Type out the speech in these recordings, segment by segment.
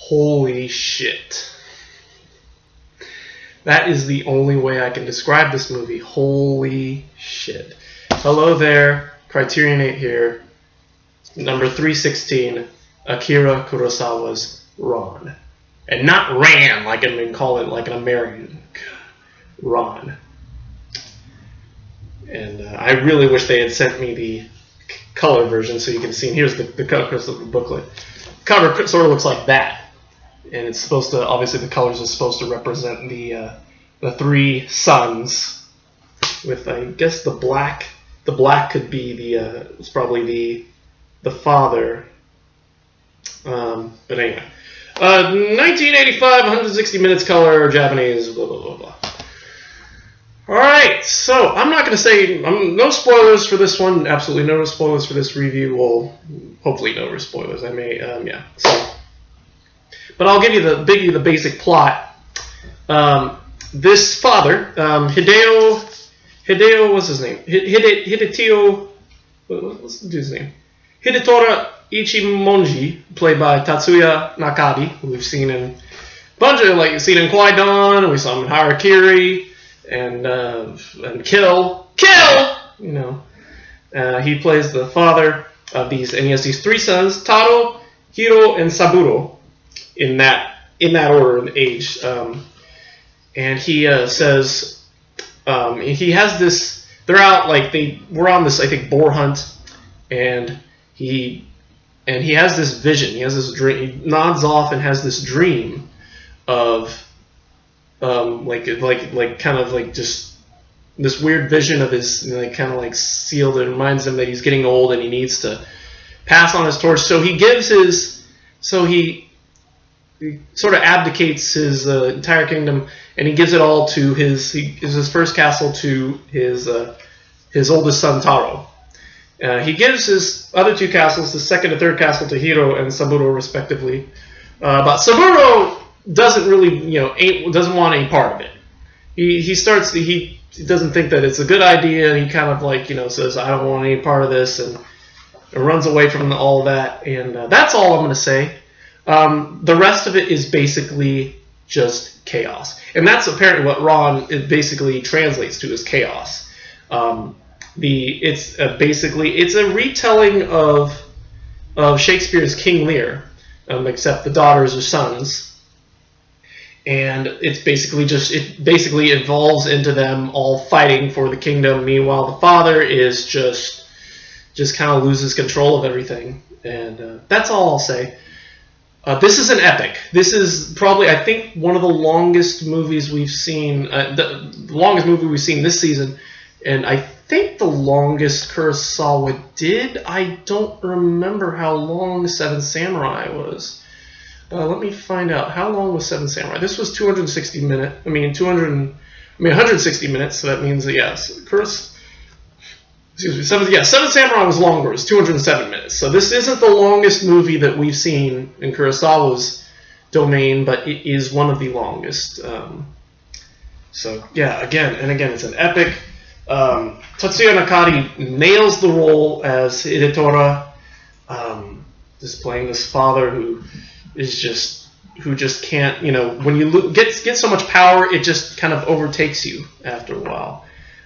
Holy shit. That is the only way I can describe this movie. Holy shit. Hello there, CriterioNate here. Number 316, Akira Kurosawa's Ron. And not Ran, like I mean, call it like an American. Ron. And I really wish they had sent me the color version so you can see. And here's the cover of the booklet. Cover sort of looks like that. And it's supposed to, obviously the colors are supposed to represent the three sons, with, I guess, the black could be it's probably the father. But anyway. 1985, 160 minutes color, Japanese, blah, blah, blah, blah. Alright, so I'm not going to say, no spoilers for this one, absolutely no spoilers for this review. Well, hopefully no spoilers, I may, yeah. So, but I'll give you the basic plot. This father, Hideo, what's his name? Hidetio, what's the dude's name? Hidetora Ichimonji, played by Tatsuya Nakadi, who we've seen in a bunch of, like, seen in Kwai-Dan, we saw him in Harakiri, and Kill, you know. He plays the father of these, and he has these three sons, Taro, Hiro, and Saburo, in that order of age. And he says, he has this, they're out, like, we're on this, I think, boar hunt, and he has this vision, he has this dream, he nods off and has this dream of, like kind of like just this weird vision of his, like, kind of like sealed. It reminds him that he's getting old and he needs to pass on his torch. So he he sort of abdicates his entire kingdom, and he gives it all to his first castle to his oldest son Taro. He gives his other two castles, the second and third castle, to Hiro and Saburo respectively. But Saburo doesn't really, doesn't want any part of it. He doesn't think that it's a good idea, and he kind of, like, says, I don't want any part of this, and runs away from all of that. And that's all I'm going to say. The rest of it is basically just chaos, and that's apparently what Ron basically translates to, as chaos. It's a retelling of Shakespeare's King Lear, except the daughters are sons. And it basically evolves into them all fighting for the kingdom. Meanwhile, the father is just kind of loses control of everything. And that's all I'll say. This is an epic. This is probably, I think, one of the longest movies we've seen. The longest movie we've seen this season. And I think the longest Kurosawa did. I don't remember how long Seven Samurai was. Let me find out. How long was Seven Samurai? This was 160 minutes. 160 minutes. So that means that, yes, Seven Samurai was longer. It was 207 minutes. So this isn't the longest movie that we've seen in Kurosawa's domain, but it is one of the longest. So yeah, again, it's an epic. Tatsuya Nakadi nails the role as Hidetora, just playing this father who just can't, when you get so much power, it just kind of overtakes you after a while.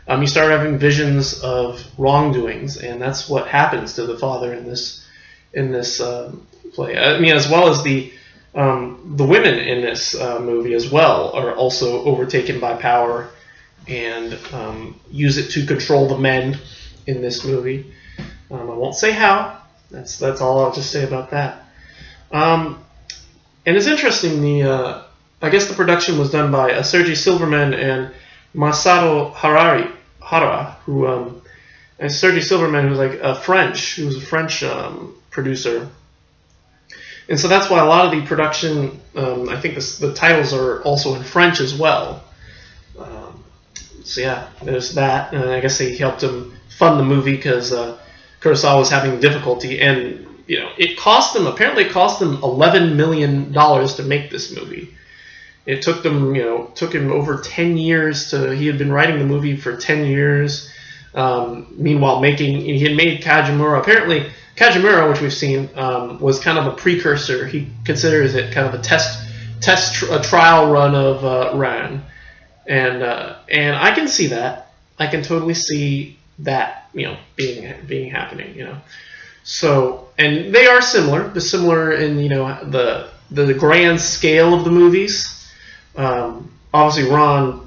You start having visions of wrongdoings, and that's what happens to the father in this play. As well as the women in this movie as well are also overtaken by power and use it to control the men in this movie. I won't say how. That's all I'll just say about that. And it's interesting. I guess the production was done by Sergei Silverman and Masato Hara, who Sergei Silverman, who was a French producer. And so that's why a lot of the production, I think the titles are also in French as well. So yeah, there's that. And I guess they helped him fund the movie because Kurosawa was having difficulty. And, it cost them $11 million to make this movie. It took them, took him over 10 years he had been writing the movie for 10 years. Meanwhile, he had made Kajimura. Apparently, Kajimura, which we've seen, was kind of a precursor. He considers it kind of a trial run of Ran, and I can see that. I can totally see that, being happening. So, and they are similar. They're similar in the grand scale of the movies. Obviously, Ran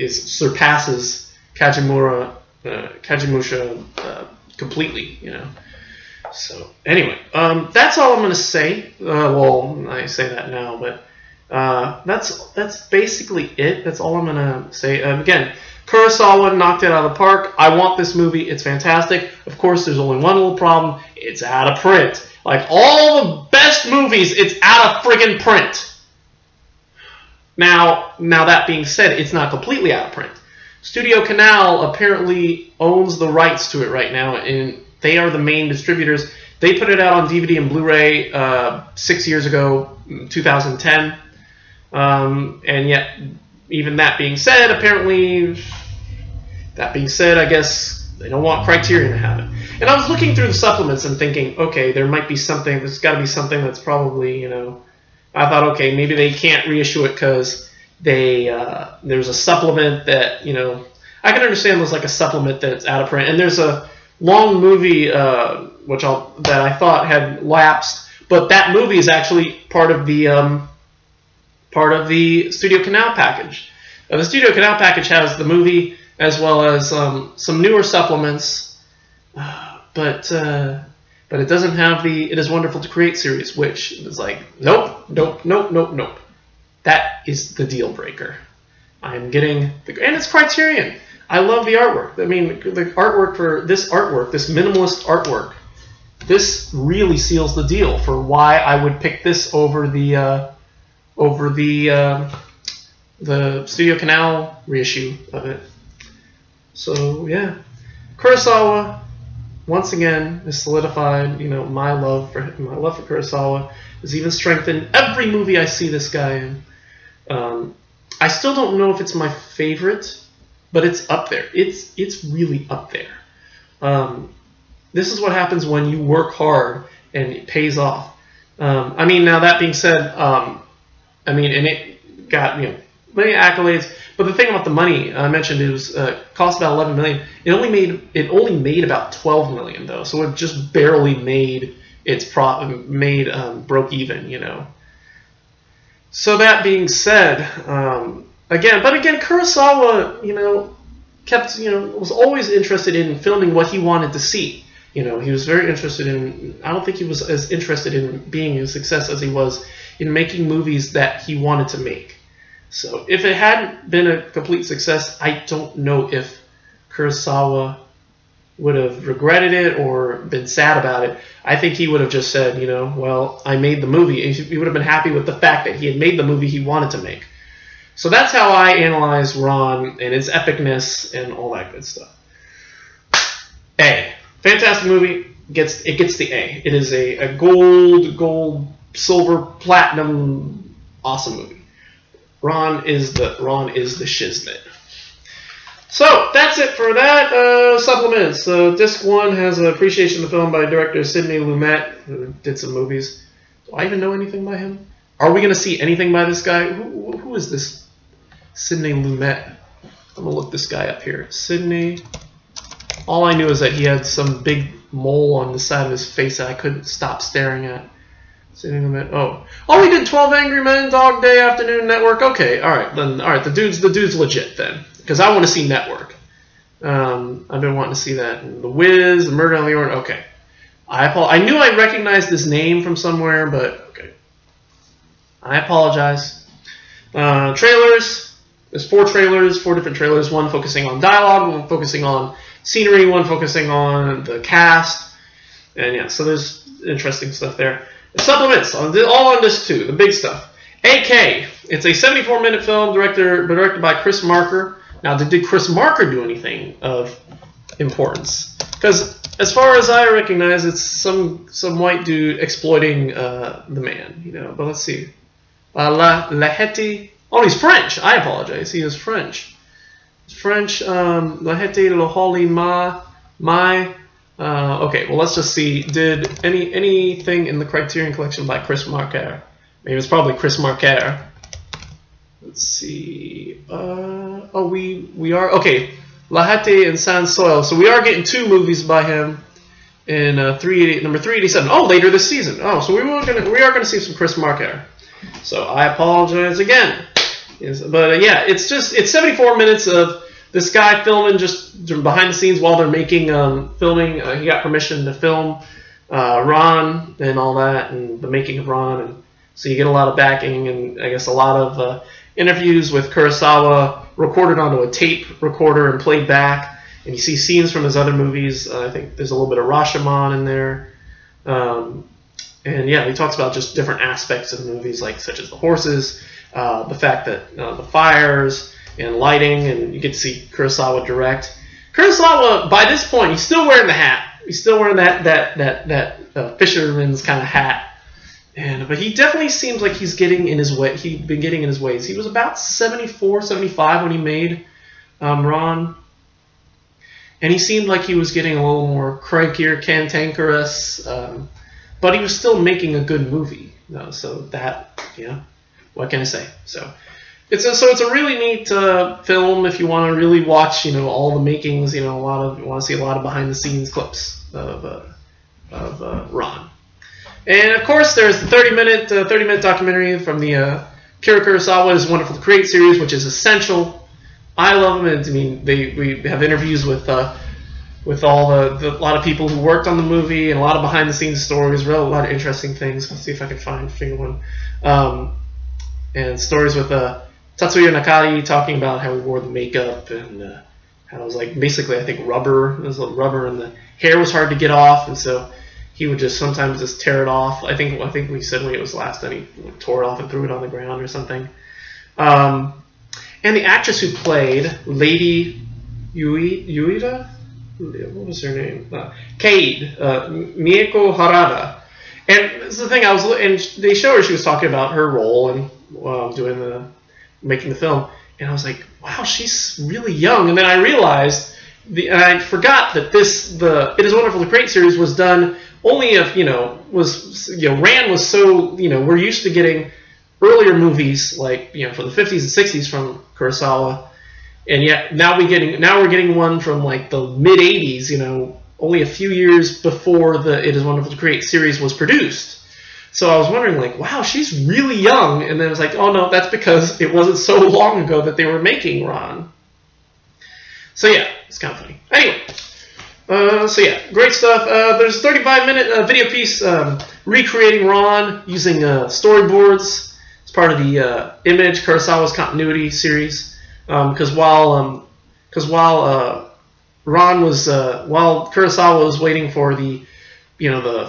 surpasses Kajimusha completely. So anyway, that's all I'm going to say. Well, I say that now, but that's basically it. That's all I'm going to say. Again, Kurosawa knocked it out of the park. I want this movie. It's fantastic. Of course, there's only one little problem. It's out of print. Like all the best movies, it's out of friggin' print. Now that being said, it's not completely out of print. Studio Canal apparently owns the rights to it right now, and they are the main distributors. They put it out on DVD and Blu-ray 6 years ago, 2010. And yet, even that being said, I guess they don't want Criterion to have it. And I was looking through the supplements and thinking, okay, there might be something. There's got to be something that's probably, I thought, okay, maybe they can't reissue it because there's a supplement that, I can understand there's like a supplement that's out of print. And there's a long movie that I thought had lapsed, but that movie is actually part of the Studio Canal package. The Studio Canal package has the movie as well as some newer supplements, but it doesn't have the It Is Wonderful to Create series, which is like, nope. That is the deal breaker. I'm getting and it's Criterion. I love the artwork. I mean, the artwork for this minimalist artwork, this really seals the deal for why I would pick this over the Studio Canal reissue of it. So yeah, Kurosawa once again is solidified. My love for Kurosawa is even strengthened every movie I see this guy in. I still don't know if it's my favorite, but it's up there. It's really up there. This is what happens when you work hard and it pays off. Now that being said, and it got many accolades. But the thing about the money I mentioned, it was cost about $11 million. It only made about $12 million though, so it just barely made broke even. So that being said, again, Kurosawa, was always interested in filming what he wanted to see. He was very interested in. I don't think he was as interested in being a success as he was in making movies that he wanted to make. So if it hadn't been a complete success, I don't know if Kurosawa would have regretted it or been sad about it. I think he would have just said, well, I made the movie. And he would have been happy with the fact that he had made the movie he wanted to make. So that's how I analyze Ran and its epicness and all that good stuff. A. Fantastic movie. Gets the A. It is a gold, silver, platinum, awesome movie. Ran is the shiznit. So that's it for that. Supplements. Disc 1 has an appreciation of the film by director Sidney Lumet, who did some movies. Do I even know anything by him? Are we going to see anything by this guy? Who is this Sidney Lumet? I'm going to look this guy up here. Sidney. All I knew is that he had some big mole on the side of his face that I couldn't stop staring at. Sidney Lumet. Oh, he did 12 Angry Men, Dog Day Afternoon Network. Okay, all right. The dude's legit then. Because I want to see Network. I've been wanting to see that. And The Wiz, The Murder on the Orient. Okay. I knew I recognized this name from somewhere, but okay. I apologize. Trailers. There's 4 different trailers. One focusing on dialogue, one focusing on scenery, one focusing on the cast. And yeah, so there's interesting stuff there. The supplements, all on disc 2, the big stuff. AK. It's a 74-minute film directed by Chris Marker. Now, did Chris Marker do anything of importance? Because as far as I recognize, it's some white dude exploiting the man, But let's see. Laheti. Oh, he's French. I apologize. He is French. He's French. Laheti Loholi Mai. Okay, well, let's just see. Did anything in the Criterion collection by Chris Marker? Maybe it's probably Chris Marker. Let's see. Oh, we are okay. Lahate and Sans Soil. So we are getting 2 movies by him in number 387. Oh, later this season. Oh, so we are gonna see some Chris Marker. So I apologize again. Yes, but yeah, it's 74 minutes of this guy filming just behind the scenes while they're making filming. He got permission to film Ron and all that, and the making of Ron, and so you get a lot of backing and I guess a lot of interviews with Kurosawa recorded onto a tape recorder and played back, and you see scenes from his other movies. I think there's a little bit of Rashomon in there, and yeah, he talks about just different aspects of the movies, like such as the horses, the fact that the fires and lighting, and you get to see Kurosawa direct. Kurosawa, by this point, he's still wearing the hat. He's still wearing that fisherman's kind of hat. But he definitely seems like he's getting in his way. He'd been getting in his ways. He was about 74, 75 when he made Ron. And he seemed like he was getting a little more crankier, cantankerous. But he was still making a good movie. So that, what can I say? So it's a really neat film if you want to really watch, all the makings. You want to see a lot of behind the scenes clips of Ron. And of course, there's the 30-minute documentary from the Akira Kurosawa's Wonderful to Create series, which is essential. I love them. We have interviews with all a lot of people who worked on the movie and a lot of behind the scenes stories, a lot of interesting things. Let's see if I can find one. And stories with Tatsuya Nakari talking about how he wore the makeup and how it was like basically I think rubber. It was like rubber and the hair was hard to get off, and so he would just sometimes just tear it off. I think we said when it was last time he tore it off and threw it on the ground or something. And the actress who played Lady Yuita, what was her name? Cade, Mieko Harada. And this is the thing, and they show her, she was talking about her role and making the film, and I was like, wow, she's really young. And then I realized, and I forgot that It Is Wonderful to Create series was done only if Ran was so we're used to getting earlier movies like for the 50s and 60s from Kurosawa, and yet now we're getting one from like the mid 80s, only a few years before the It Is Wonderful to Create series was produced. So I was wondering, like, wow, she's really young. And then it was like, oh no, that's because it wasn't so long ago that they were making Ron. So yeah, it's kind of funny. Anyway, so yeah, great stuff. There's a 35-minute video piece recreating Ron using storyboards. It's part of the Image Kurosawa's Continuity series. Because while Kurosawa was waiting for the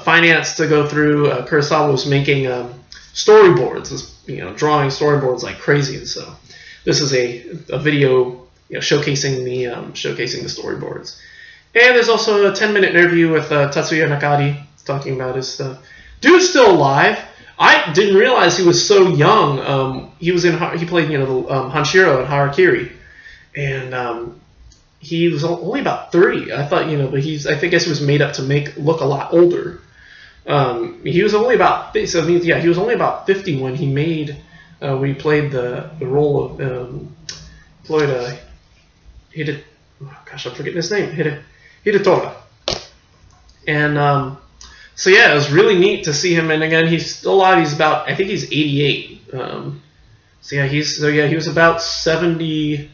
finance to go through, Kurosawa was making storyboards, drawing storyboards like crazy. And so this is a video showcasing the storyboards. And there's also a 10-minute interview with Tatsuya Nakari talking about his stuff. Dude's still alive. I didn't realize he was so young. He played Hanshiro in Harakiri, and he was only about 30. I thought but I guess he was made up to look a lot older. He was only about he was only about 50 when he made when he played the role of I'm forgetting his name, Hidetora. And so yeah, it was really neat to see him. And again, he's still alive. I think he's 88. He was about 70,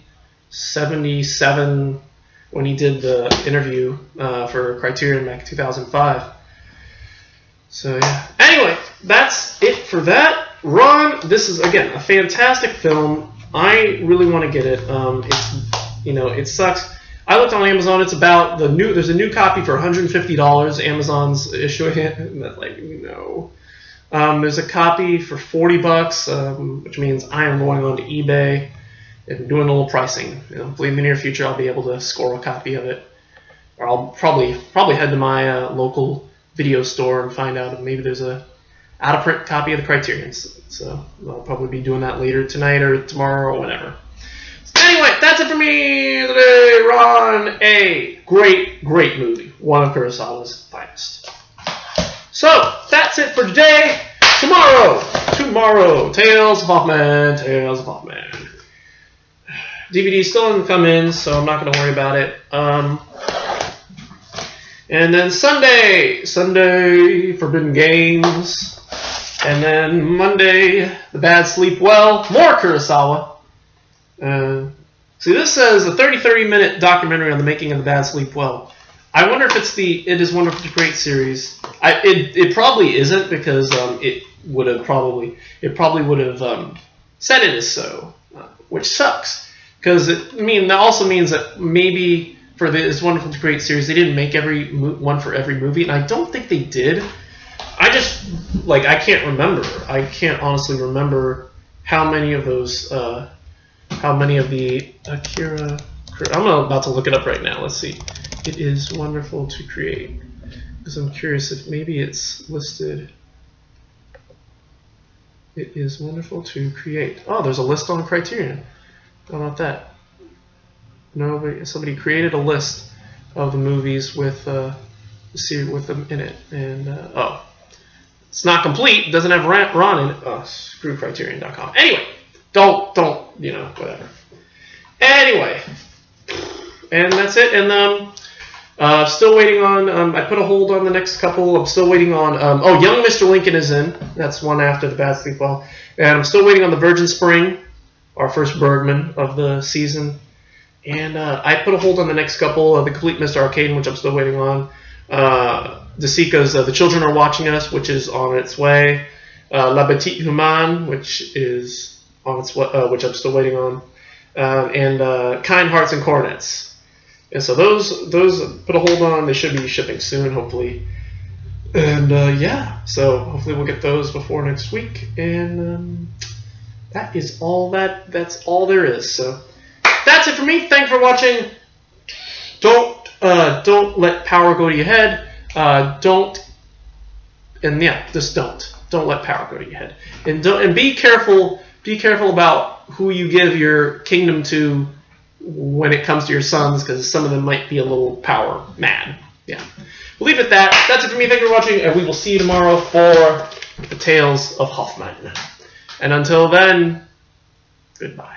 77 when he did the interview for Criterion back in 2005. So yeah. Anyway, that's it for that. Ron, this is again a fantastic film. I really want to get it. It sucks. I looked on Amazon. It's about there's a new copy for $150. Amazon's issuing it. And that's like, no. There's a copy for $40, which means I am going on to eBay and doing a little pricing. Believe me, in the near future, I'll be able to score a copy of it. Or I'll probably head to my local video store and find out if maybe there's a out-of-print copy of the Criterion. So I'll probably be doing that later tonight or tomorrow or whenever. So anyway, that's it for me today. Ron A. Great movie. One of Kurosawa's finest. So, that's it for today. Tomorrow, Tales of Hoffman. DVD still hasn't come in, so I'm not going to worry about it. And then Sunday, Forbidden Games. And then Monday, The Bad Sleep Well. More Kurosawa. See, this says a 30-minute documentary on the making of The Bad Sleep Well. I wonder if it's the It Is Wonderful to Create series. It probably isn't, because it probably would have said it is so, which sucks. Because that also means that maybe for the It's Wonderful to Create series, they didn't make one for every movie, and I don't think they did. I can't remember. I can't honestly remember how many of those, how many of the Akira. I'm about to look it up right now. Let's see. It Is Wonderful to Create, because I'm curious if maybe it's listed. It Is Wonderful to Create. Oh, there's a list on Criterion. How about that? No, somebody created a list of the movies with them in it, and it's not complete. It doesn't have Ron in it. Oh, screw Criterion.com. Anyway, don't whatever. Anyway, and that's it. And still waiting on. I put a hold on the next couple. I'm still waiting on. Young Mr. Lincoln is in. That's one after The Bad Sleep Well, and I'm still waiting on The Virgin Spring, our first Bergman of the season. And I put a hold on the next couple, The Complete Mr. Arcade, which I'm still waiting on. DeSica's The Children Are Watching Us, which is on its way. La Petite Humaine, which is on its way, which I'm still waiting on. And Kind Hearts and Cornets. And so those put a hold on. They should be shipping soon, hopefully. And so hopefully we'll get those before next week. And that is all that's all there is. So that's it for me. Thanks for watching. Don't let power go to your head. Just don't let power go to your head. And be careful about who you give your kingdom to when it comes to your sons, because some of them might be a little power mad. Yeah. We'll leave it at that. That's it for me. Thank you for watching, and we will see you tomorrow for the Tales of Hoffman. And until then, goodbye.